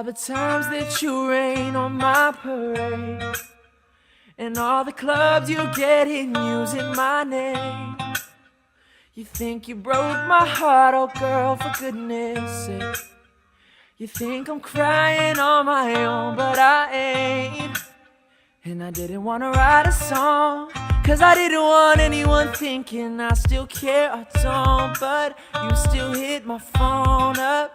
all the times that you rain on my parade, and all the clubs you get in using my name. You think you broke my heart, oh girl, for goodness sake. You think I'm crying on my own, but I ain't. And I didn't wanna write a song, cause I didn't want anyone thinking I still care, I don't. But you still hit my phone up,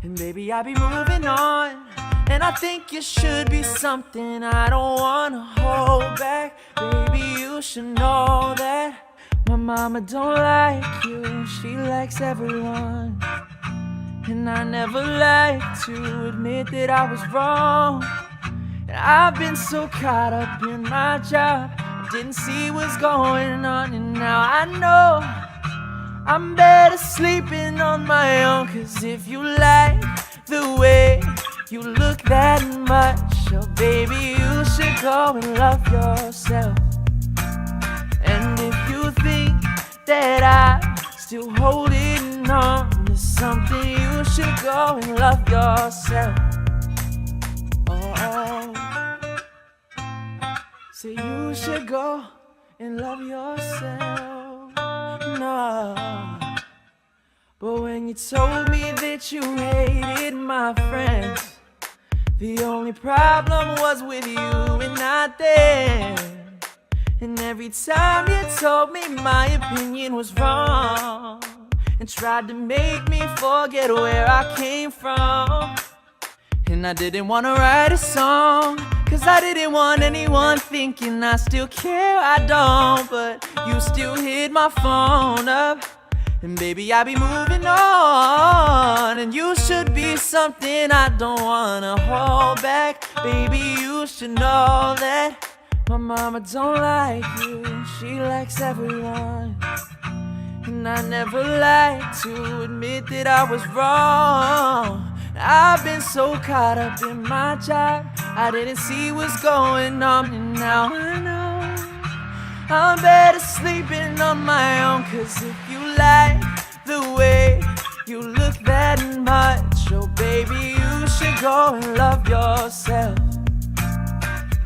and baby, I be moving on. And I think you should be something I don't wanna hold back. Baby, you should know that my mama don't like you, she likes everyone. And I never like to admit that I was wrong. And I've been so caught up in my job, I didn't see what's going on. And now I know I'm better sleeping on my own. Cause if you like the way you look that much, oh baby, you should go and love yourself. And if you think that I'm still holding on to something, you should go and love yourself. Oh, so you should go and love yourself. No, but when you told me that you hated my friends, the only problem was with you and not them. And every time you told me my opinion was wrong, and tried to make me forget where I came from. And I didn't wanna write a song, cause I didn't want anyone thinking I still care, I don't. But you still hit my phone up, and baby, I be moving on. And you should be something I don't wanna hold back. Baby, you should know that my mama don't like you, she likes everyone. And I never like to admit that I was wrong. I've been so caught up in my job, I didn't see what's going on. And now I know I'm better sleeping on my own. Cause if you like the way you look that much, oh baby, you should go and love yourself.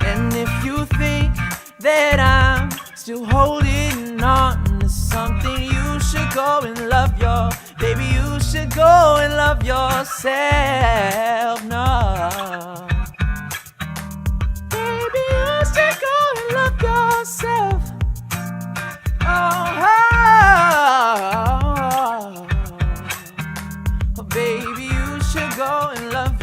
And if you think that I'm still holding on to something, you should go and love your, baby, you should go and love yourself. No, baby, you should go and love yourself. Oh, baby, you should go and love